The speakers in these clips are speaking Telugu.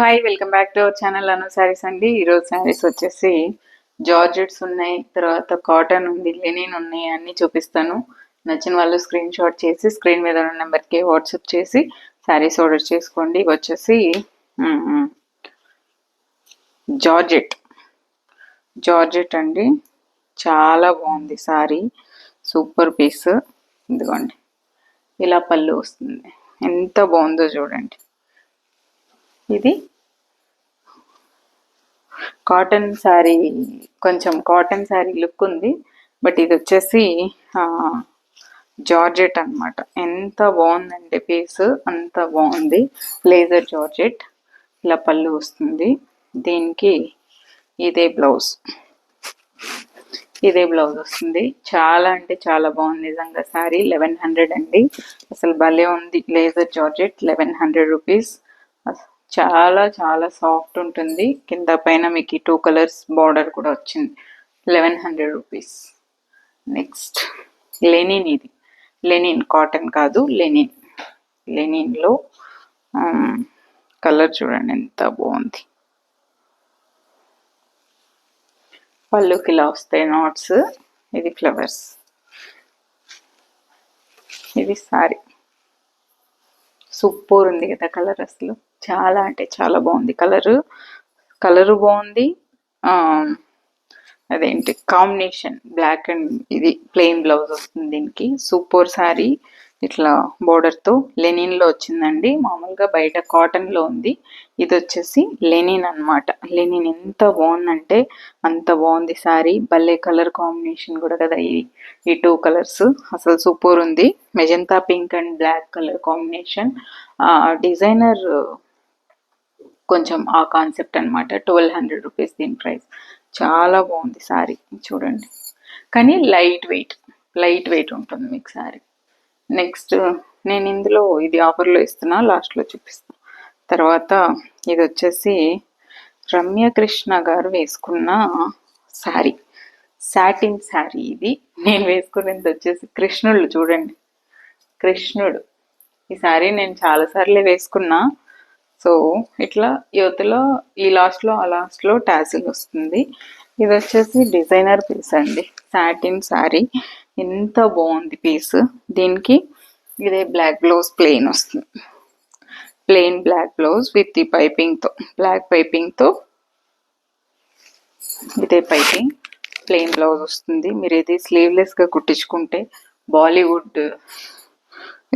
Hi welcome back to our channel Anu sarees అండి. ఈరోజు శారీస్ వచ్చేసి జార్జెట్స్ ఉన్నాయి, తర్వాత కాటన్ ఉంది, లెనిన్ ఉన్నాయి, అన్నీ చూపిస్తాను. నచ్చిన వాళ్ళు స్క్రీన్ షాట్ చేసి స్క్రీన్ మీద ఉన్న నెంబర్కి వాట్సాప్ చేసి శారీస్ ఆర్డర్ చేసుకోండి. ఇవి వచ్చేసి జార్జెట్ జార్జెట్ అండి, చాలా బాగుంది శారీ, సూపర్ పీస్. ఇదిగోండి, ఇలా పళ్ళు వస్తుంది, ఎంత బాగుందో చూడండి. ఇది కాటన్ శారీ, కొంచెం కాటన్ శారీ లుక్ ఉంది, బట్ ఇది వచ్చేసి జార్జెట్ అనమాట. ఎంత బాగుందంటే పీస్, అంత బాగుంది. లేజర్ జార్జెట్, ఇలా పళ్ళు వస్తుంది. దీనికి ఇదే బ్లౌజ్ వస్తుంది. చాలా అంటే చాలా బాగుంది నిజంగా. శారీ 1100 అండి, అసలు భలే ఉంది. Laser georgette 1100 rupees. చాలా చాలా సాఫ్ట్ ఉంటుంది. కింద పైన మీకు 2 కలర్స్ బార్డర్ కూడా వచ్చింది. 1100 రూపీస్. Next Lenin. ఇది లెనిన్, కాటన్ కాదు, లెనిన్. లెనిన్లో కలర్ చూడండి ఎంత బాగుంది. పళ్ళుకి ఇలా వస్తాయి నాట్స్. ఇది ఫ్లవర్స్. ఇది సారీ, సూపర్ ఉంది కదా కలర్. అసలు చాలా అంటే చాలా బాగుంది కలరు బాగుంది. అదేంటి కాంబినేషన్, బ్లాక్ అండ్ ఇది ప్లెయిన్ బ్లౌజ్ వస్తుంది దీనికి. సూపర్ శారీ, ఇట్లా బోర్డర్తో లెనిన్లో వచ్చిందండి. మామూలుగా బయట కాటన్లో ఉంది, ఇది వచ్చేసి లెనిన్ అనమాట. లెనిన్ ఎంత బాగుందంటే అంత బాగుంది శారీ. భలే కలర్ కాంబినేషన్ కూడా కదా ఈ 2 కలర్స్, అసలు సూపర్ ఉంది. Magenta pink and black colour combination. Designer కొంచెం ఆ కాన్సెప్ట్ అనమాట. 1200 రూపీస్ దీని ప్రైస్. చాలా బాగుంది శారీ చూడండి, కానీ లైట్ వెయిట్ ఉంటుంది మీకు శారీ. నెక్స్ట్ నేను ఇందులో ఇది ఆఫర్లో ఇస్తున్నా, లాస్ట్లో చూపిస్తాను. తర్వాత ఇది వచ్చేసి రమ్యకృష్ణ గారు వేసుకున్న శారీ, సాటిన్ శారీ. ఇది నేను వేసుకునేది వచ్చేసి కృష్ణుడు. చూడండి, కృష్ణుడు. ఈ శారీ నేను చాలాసార్లు వేసుకున్నా. సో ఇట్లా యువతలో ఈ ఆ లాస్ట్లో టాసిల్ వస్తుంది. ఇది వచ్చేసి డిజైనర్ పీస్ అండి, సాటిన్ శారీ. ఎంత బాగుంది పీస్. దీనికి ఇదే బ్లాక్ బ్లౌజ్ ప్లెయిన్ వస్తుంది. ప్లెయిన్ బ్లాక్ బ్లౌజ్ విత్ ఈ పైపింగ్తో, బ్లాక్ పైపింగ్తో ఇదే పైపింగ్. ప్లెయిన్ బ్లౌజ్ వస్తుంది. మీరు ఇది స్లీవ్లెస్గా కుట్టించుకుంటే బాలీవుడ్,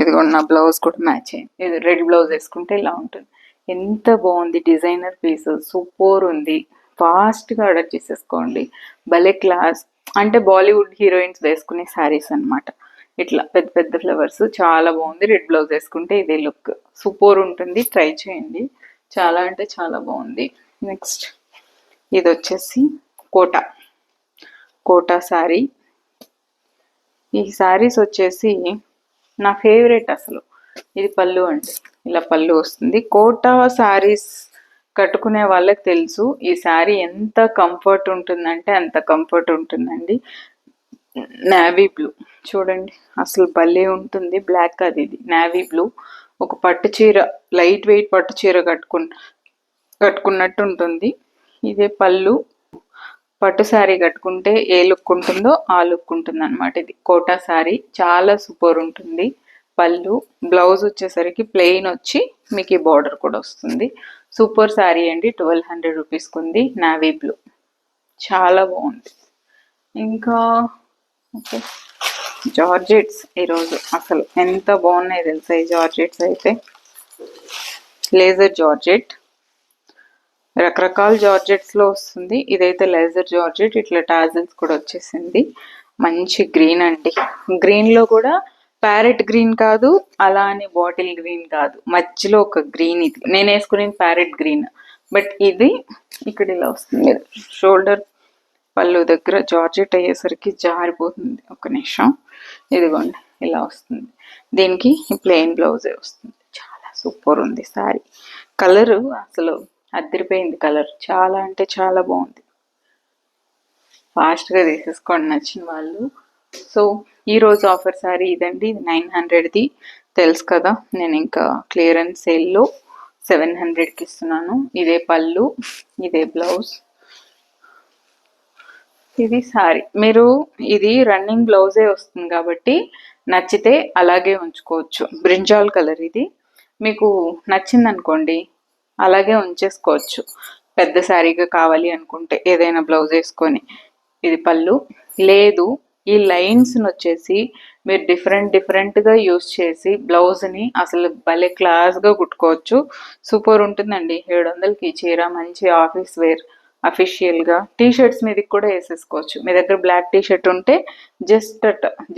ఇదిగోన్న బ్లౌజ్ కూడా మ్యాచ్ అయ్యింది. ఇది రెడ్ బ్లౌజ్ వేసుకుంటే ఇలా ఉంటుంది. ఎంత బాగుంది డిజైనర్ పీస్, సూపర్ ఉంది. ఫాస్ట్గా ఆర్డర్ చేసేసుకోండి. భలే క్లాస్, అంటే బాలీవుడ్ హీరోయిన్స్ వేసుకునే శారీస్ అనమాట. ఇట్లా పెద్ద పెద్ద ఫ్లవర్స్, చాలా బాగుంది. రెడ్ బ్లౌజ్ వేసుకుంటే ఇదే లుక్, సూపర్ ఉంటుంది. ట్రై చేయండి, చాలా అంటే చాలా బాగుంది. నెక్స్ట్ ఇది వచ్చేసి కోటా శారీ. ఈ శారీస్ వచ్చేసి నా ఫేవరెట్ అసలు. ఇది పళ్ళు అండి, ఇలా పళ్ళు వస్తుంది. కోటా శారీస్ కట్టుకునే వాళ్ళకి తెలుసు ఈ శారీ ఎంత కంఫర్ట్ ఉంటుందంటే అంత కంఫర్ట్ ఉంటుందండి. నేవీ బ్లూ చూడండి, అసలు భలే ఉంటుంది. బ్లాక్ కాదు, ఇది నేవీ బ్లూ. ఒక పట్టు చీర, లైట్ వెయిట్ పట్టు చీర కట్టుకున్నట్టు ఉంటుంది. ఇదే పళ్ళు. పట్టు శారీ కట్టుకుంటే ఏ లుక్ ఉంటుందో ఆ లుక్ ఉంటుంది అనమాట. ఇది కోటా శారీ, చాలా సూపర్ ఉంటుంది. పళ్ళు, బ్లౌజ్ వచ్చేసరికి ప్లెయిన్ వచ్చి మీకు ఈ బార్డర్ కూడా వస్తుంది. సూపర్ శారీ అండి, 1200 రూపీస్కి ఉంది. నావీ బ్లూ, చాలా బాగుంది. ఇంకా ఓకే, జార్జెట్స్ ఈరోజు అసలు ఎంత బాగున్నాయి తెలుసా ఈ జార్జెట్స్ అయితే. లేజర్ జార్జెట్, రకరకాల జార్జెట్స్లో వస్తుంది. ఇదైతే లేజర్ జార్జెట్, ఇట్లా టాజిల్స్ కూడా వచ్చేసింది. మంచి గ్రీన్ అండి. గ్రీన్లో కూడా ప్యారెట్ గ్రీన్ కాదు, అలా అని బాటిల్ గ్రీన్ కాదు, మధ్యలో ఒక గ్రీన్. ఇది నేను వేసుకునేది ప్యారెట్ గ్రీన్, బట్ ఇది ఇక్కడ ఇలా వస్తుంది. షోల్డర్ పళ్ళు దగ్గర జార్జెట్ అయ్యేసరికి జారిపోతుంది. ఒక నిమిషం, ఇదిగోండి ఇలా వస్తుంది. దీనికి ప్లెయిన్ బ్లౌజే వస్తుంది. చాలా సూపర్ ఉంది శారీ. కలరు అసలు అదిరిపోయింది. కలర్ చాలా అంటే చాలా బాగుంది. ఫాస్ట్గా తీసేసుకోండి నచ్చిన వాళ్ళు. సో ఈరోజు ఆఫర్ శారీ ఇదండి. ఇది 900ది తెలుసు కదా. నేను ఇంకా క్లియరెన్స్ సేల్లో 700కి ఇస్తున్నాను. ఇదే పళ్ళు, ఇదే బ్లౌజ్, ఇది సారీ. మీరు ఇది రన్నింగ్ బ్లౌజే వస్తుంది కాబట్టి నచ్చితే అలాగే ఉంచుకోవచ్చు. బ్రింజాల్ కలర్ ఇది, మీకు నచ్చింది అనుకోండి అలాగే ఉంచేసుకోవచ్చు. పెద్ద శారీగా కావాలి అనుకుంటే ఏదైనా బ్లౌజ్ వేసుకొని. ఇది పళ్ళు. లేదు ఈ లైన్స్ని వచ్చేసి మీరు డిఫరెంట్గా యూస్ చేసి బ్లౌజ్ని అసలు భలే క్లాస్గా కుట్టుకోవచ్చు. సూపర్ ఉంటుందండి. 700కి చీర మంచి ఆఫీస్ వేర్ అఫీషియల్గా టీ షర్ట్స్ మీదకి కూడా వేసేసుకోవచ్చు. మీ దగ్గర బ్లాక్ టీ షర్ట్ ఉంటే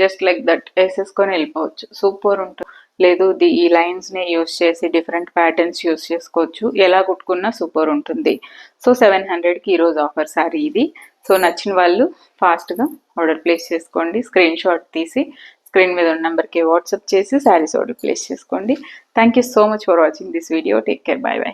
జస్ట్ లైక్ దట్ వేసేసుకొని వెళ్ళిపోవచ్చు. సూపర్ ఉంటుంది. లేదు ఈ లైన్స్ని యూస్ చేసి డిఫరెంట్ ప్యాటర్న్స్ యూస్ చేసుకోవచ్చు. ఎలా కుట్టుకున్నా సూపర్ ఉంటుంది. సో 700కి ఈరోజు ఆఫర్ సారీ ఇది. సో నచ్చిన వాళ్ళు ఫాస్ట్గా ఆర్డర్ ప్లేస్ చేసుకోండి. స్క్రీన్ షాట్ తీసి స్క్రీన్ మీద ఉన్న నెంబర్కి వాట్సాప్ చేసి శారీస్ ఆర్డర్ ప్లేస్ చేసుకోండి. Thank you so much for watching this video. Take care. By by.